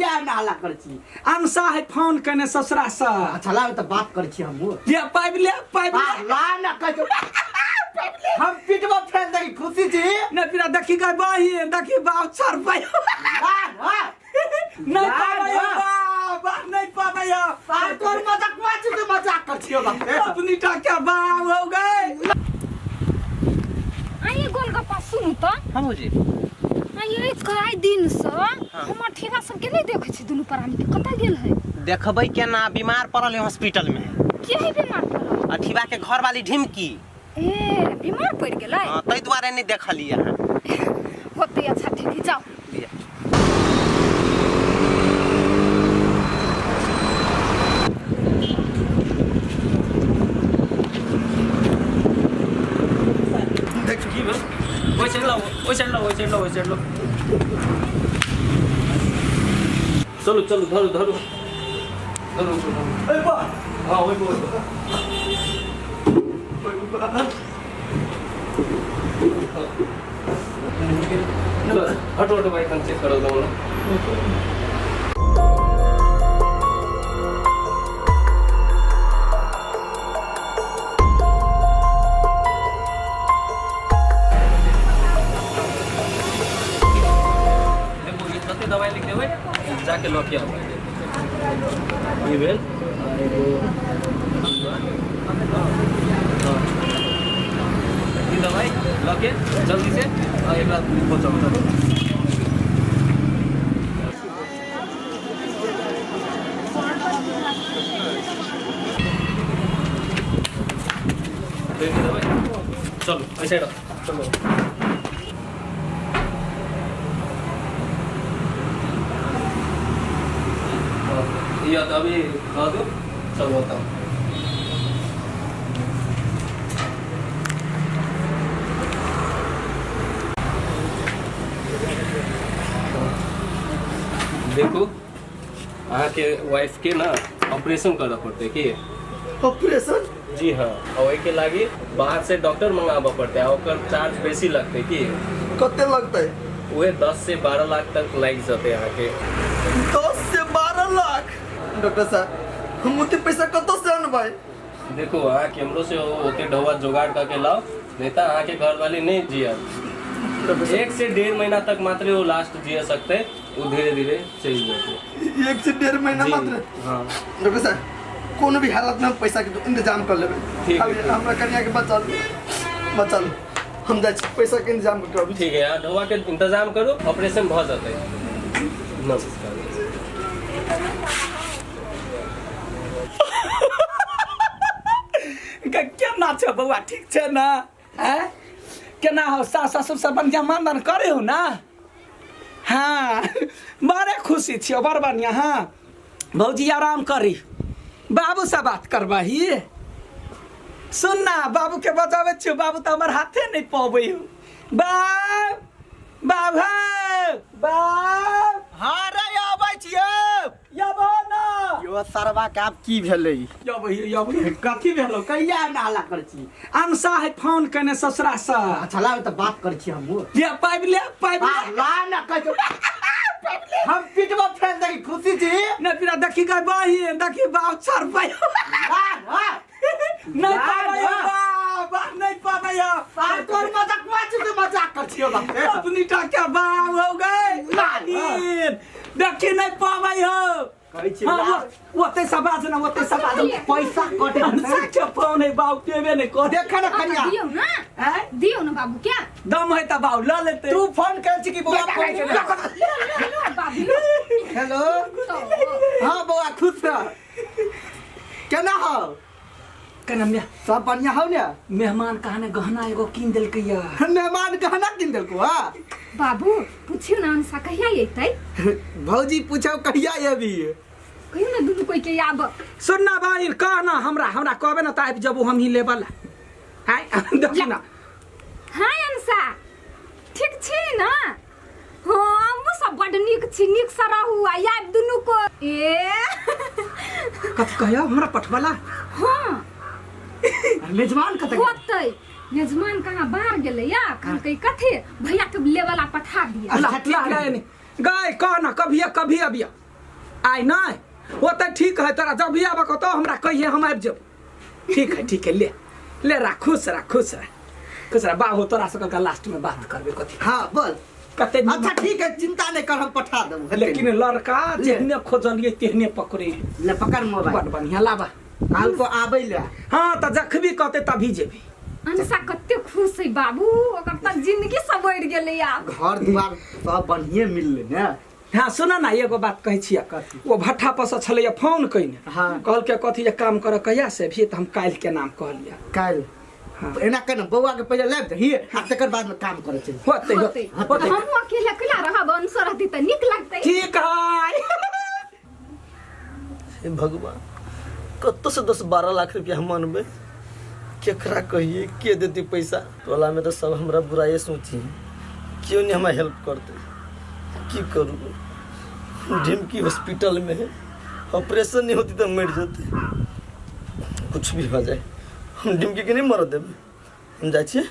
या नाला कर छी अनसा है फोन कने ससुरा सा चला तो बात कर छी हम ये पाइप ले ला ना कह हम पिटवा फेल दे खुशी छी न पिरा देखी गई बाही देखी बाव चार पाई नहीं पावे बा नहीं पावे आ तोर मजाक कर छी अपनी टाका बाव हो गए आइए गोलगप्पा सुनु त हम जी आइए कई दिन से हमर ठेका सब के नहीं देखे छी दुनु प्राणी के कत गेल है देखबै केना बीमार पड़ल है हॉस्पिटल में के है बीमार पड़ल अठीबा के घर वाली ढिमकी ए बीमार पड़ गेलै हां तै दुआरे नहीं देखलिए होते अच्छा ठीक जाओ चलो चलो धरो धरो धरो ए बा हाँ वही बोल हटो हटो भाई कन चेक करो दो ना दवाई लिख देवे जाके लो किया ये बेल ये दवाई लो के जल्दी से एक रात पहुंचा बता दवाई चलो ऐसे चलो या तो अभी खा दो सब बताओ देखो अहाँ के वाइफ के ना ऑपरेशन करना पड़ते कि ऑपरेशन जी हाँ और के लागी बाहर से डॉक्टर मंगाबा पड़ते हैं और चार्ज बेसी लगते कि कते लगते वह 10 से 12 लाख तक लग जाते यहाँ के 10 से 12 लाख डॉक्टर साहब हम उतने पैसा कत से अनबै देखो अहाँ के हमरो से होते ढवा जुगाड़ करके लाओ नहीं तो अहाँ के घर वाले नहीं जिया 1 से 1.5 महीना तक मात्र वो लास्ट जिया सकते वो धीरे धीरे चल जाते 1 से 1.5 महीना मात्र हाँ डॉक्टर साहब कोनो भी हालत में पैसा के इंतजाम कर लेबे हमरा कन्या के बचा लो हम जा पैसा के इंतजाम करब ठीक है यार ढवा के इंतजाम करो ऑपरेशन बहुत जाते नमस्कार केना छ बउआ ठीक छै ना हैं केना हो सास ससुर सब बढ़िया मानदान करे हो ना हाँ बड़े खुशी छियो बड़ बढ़िया हाँ भौजी आराम करी बाबू से बात करबही सुन ना बाबू के बजावे छियो बाबू तो हमर हाथे नहीं पाबै बाबू हां रे आबै छियो यबो ना यो सरवा के आब की भेलै यबो कथी भेलो कहिया नाला कर छी अनसा है फोन कने ससुरा सा चला तो बात कर छी हम ये पाइप ले ला ना कह हम पिटवा फेल दे खुशी छी न पिरा देखी गई बाही देखी बाव चार पाई नहीं पावे बा नहीं पावे आ तोर मजाक कर छी अपनी टाका बाव हो गए देखी नहीं पावे हो कहै छी ओते सबाज ना ओते सबाज पैसा कटे साचे फोन है बाव पेबे नहीं को देखा ना कन्या दियो ना हैं दियो ना बाबू क्या दम है त बाव ल लेते तू फोन कर छी कि बुआ फोन लो बाबू हेलो हां बुआ खुश रह केना हो केना में सब बढ़िया हो ने मेहमान कहने गहना एगो किन देल के या मेहमान गहना किन देल को हां बाबू पूछियो ना अंसा कहिया अइतै भौजी पूछो कहिया एबी कहियो ना दुनु कोई के आब सुनना भाई कहना हमरा कहबे ना त जब हम ही लेबल हाय देखी ना हां अंसा ठीक छी ना हम सब बड नीक छी नीक से रहू आ आब दुनु को ए कथी कहया हमरा पठवाला हां मेजबान कत होतै मेजमान कहाँ बाहर गेलै या कहलकै कथी भैया के लेवला पठा दिया अल्लाह ठीक है नहीं गाय कहना कभी अबिया आई नहीं वो तो ठीक है तोरा जब भी आबक तो हमरा कहिए हम आबि जब ठीक है ले रहा खुश रह बाबू तोरा सब का लास्ट में बात करबे कथी हाँ बोल कते अच्छा ठीक है चिंता नहीं कर हम पठा देबो लेकिन लड़का जेहने खोजलिए तेहने पकड़े ले पकड़ मोबाइल बड़ बढ़िया लाबा काल को आबै ले हाँ तो जखबी कहते तभी जेबी अंसा कते खुश है बाबू ओकर त जिंदगी सबर गेलै आब घर द्वार सब बढ़िया मिलले ने हाँ सुन ना एगो बात कहै छियै वो भट्ठा पर से छलैया फोन कइने हाँ। कहल के कथी जे काम कर कहिया से भी त हम काल्हि के नाम कहलिया काल हाँ। एना के न बौआ के पहिले लाब दही आ तकर बाद में काम करे चल होते हम अकेले अकेला रहब अंसो रहती त नीक लगतै ठीक है हे भगवान कत्तो से 10-12 लाख रुपया हम मानबे केकरा कहिए के देती पैसा टोला में तो सब हमरा बुराई सोची क्यों नहीं हमें हेल्प करते की करूँ ढिमकी हॉस्पिटल में है ऑपरेशन नहीं होती तो मर जाते कुछ भी हो जाए हम ढिमकी के नहीं मर देवे हम जाइए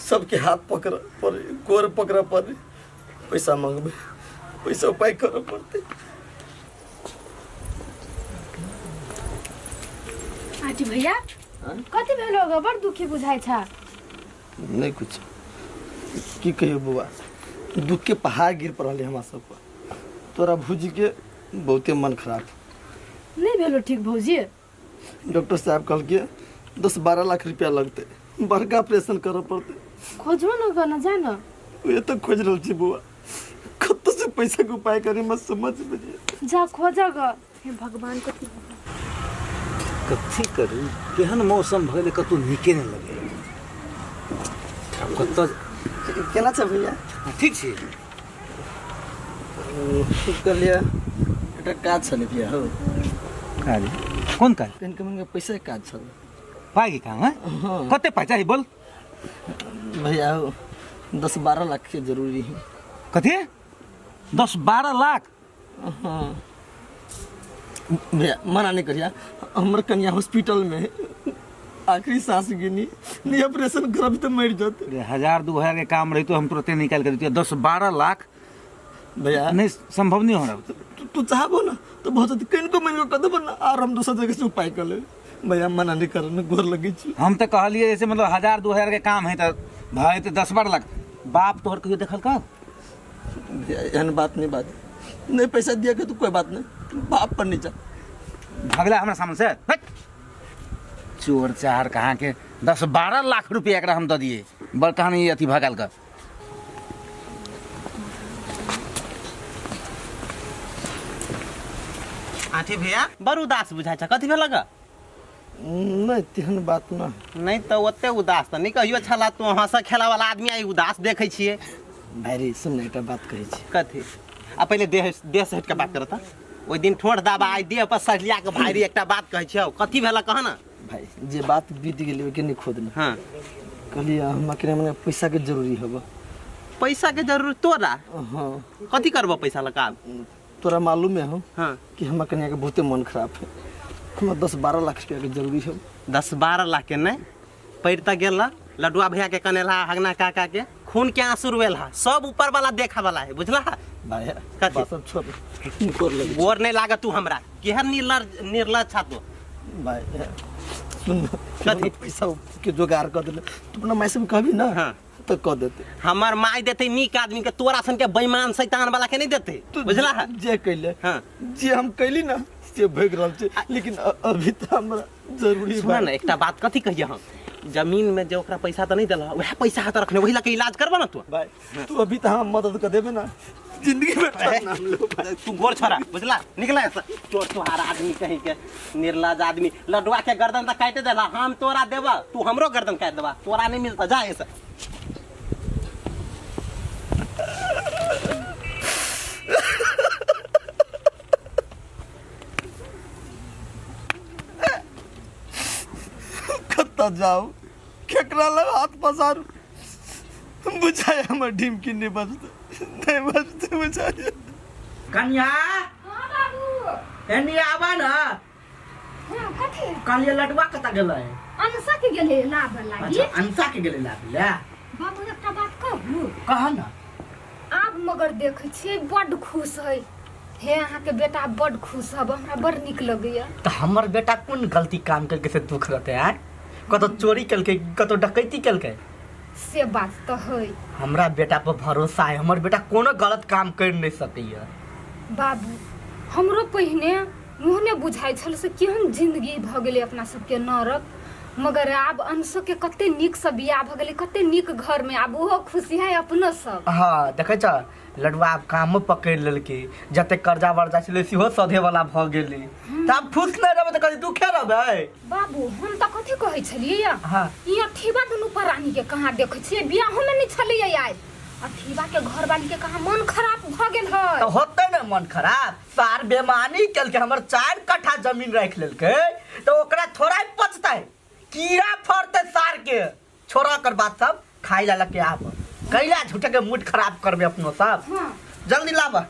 सबके हाथ पकड़ पर गोर पकड़ा पर पैसा मांगबे पैसा उपाय कर पड़ते आंटी भैया कति भेल होगा बड़ दुखी बुझाइ छ नहीं कुछ की कहियो बुआ दुख के पहाड़ गिर पड़े हमारा सब पर तोरा भूजी के बहुते मन खराब नहीं भेलो ठीक भौजी डॉक्टर साहब कहल के 10-12 लाख रुपया लगते बड़का ऑपरेशन करे पड़ते खोजबो न गर्न जान ये तो खोज रहल छी बुआ कत्तो से पैसा के उपाय करी मत समझ बजे जा खोज ग हे भगवान कति कथी करू केहन मौसम भले कतौ नीके नहीं लगे कत्तो केना छ भैया ठीक छी कहलिए एटा काज छले भैया हो काज कोन काज पेन के मंगे पैसा के काज छले पाई के काम है हाँ कते पाई चाहिए बोल भैया हो 10-12 लाख के जरूरी है कथी 10-12 लाख हाँ भैया मना नहीं करिया हमर कन्या हॉस्पिटल में आखिरी सांस गिनी नहीं ऑपरेशन करब तो मर जाते 1000-2000 के काम रही तो हम तुरंत निकाल कर देते 10-12 लाख भैया नहीं संभव नहीं हो रहा तू चाहबो ना तो बहुत कहीं को मैं कर देबो ना और हम दूसरा जगह से उपाय कर ले भैया मना नहीं करने गोर लगे छी हम तो कहलिए जैसे मतलब 1000-2000 के काम है तो भाई तो 10-12 लाख बाप तोहर कहियो देखल का एहन बात नहीं पैसा दिया के तो कोई बात नहीं बाप पर नहीं जा भगला हमरा सामने से हट। चोर चार कहाँ के 10-12 लाख रुपया एकरा हम दे दिए बड़ कहानी अथी भगल का आंटी भैया बड़ उदास बुझाइ छ कथी भेल ग नहीं तेहन बात ना नहीं तो ओते उदास त नहीं कहियो छला तू हंस खेला वाला आदमी आई उदास देखै छिए भाई रे सुन ना एकटा बात कहै छी कथी आ पहिले देह से हट के बात करता ओइ दिन ठोड़ दाबा आई देह पर सरिया के भाई रे एकटा बात कहै छियौ कथी भेल कह ना भाई जे बात बीत गेलै ओके नहीं खोद ना हां कहलिए हम के मने पैसा के जरूरी होबो पैसा के जरूरत तोरा हां कथी करबो पैसा लगा तोरा मालूम है हो हां कि हम कन्या के बहुते मन खराब है हम 10-12 लाख रुपया के जरूरी है 10-12 लाख के नहीं पैरता गेल लडुआ भैया के कनेला हगना काका के खून के आंसू रुएल हा सब ऊपर वाला देखा वाला है बुझला भाई कथी? बात सब छोड़ गोर लगे गोर नहीं लागा तू हमरा केहन निर्लज छा तू भाई सुन कथी? पैसा के जुगाड़ कर देले तू अपना माई से कहबी ना हाँ। तो कह देते हमार माई देते नीक आदमी के तोरा सन के बेईमान शैतान वाला के नहीं देते बुझला है जे कैले हाँ। जे हम कैली ना से भग रहल छै लेकिन अभी तो हमरा जरूरी सुना ना एकटा बात कथी कहिए हम जमीन में जो ओकरा पैसा तो नहीं दिला वह पैसा हाथ रखने वही ला के इलाज करबा ना तू भाई तू अभी तो हम मदद कर देबे ना जिंदगी में ठग ना हम लोग तू गोर छोरा बुझला निकला ऐसा चोर तुहार आदमी कहीं के निर्लज आदमी लडुआ के गर्दन तक काट देला हम तोरा देबा तू हमरो गर्दन काट देबा तोरा नहीं मिलता जा ऐसा कत्ता जाओ केकरा लग हाथ पसारू बुझाए हमर ढिमकी नहीं बजते बुझाए कन्या हां बाबू एनी आबा ना हां कथी कहलिए लडुआ कता गेलै अंसा के गेले लाभ लागी अच्छा अंसा के गेलै लाबिला बाबू एकटा बात कहू कहा ना आब मगर देखै छियै बड्ड खुश है हे अहाँ के बेटा बड़ खुश हब हमरा बड़ निक लगैया। तो हमर बेटा कौन गलती काम करके से दुख रहते हैं? कतो चोरी करके, कतो डकैती करके? से बात तो है। हमरा बेटा पर भरोसा है, हमर बेटा कोनो गलत काम कर नहीं सकैया। बाबू हमरो पहिने मुहने बुझाइ छल से केहन जिंदगी भ गेलै अपना सबके नरक, मगर आब अंशो के कते नीक से बियाह भ गेलै, कते नीक घर में आब ओहो खुशी है अपनो सब। हाँ देखे छ लड़ुआ आब काम पकड़ लेलके, जते कर्जा वर्जा छलै सेहो सधे वाला भ गेलै। त आब खुश नहीं रहबै त कथी दुखे रहबै? बाबू हम त कथी कहै छलियै हाँ। ई अठीबा दुनू प्राणी के कहाँ देखै छियै, बियाहो में नहीं छलियै आइ। अठीबा के घरवाली के कहाँ मन खराब भ गेल है। तो होते न मन खराब, सार बेमानी कल के हमर 4 कट्ठा जमीन रख लेलके, तो ओकरा थोड़ा ही पचतै, कीड़ा फरते सार के। छोड़ा कर बात सब, खाई ला के आब कैला झूठे के मूड खराब करबे अपनो सब। हाँ। जल्दी लाबा।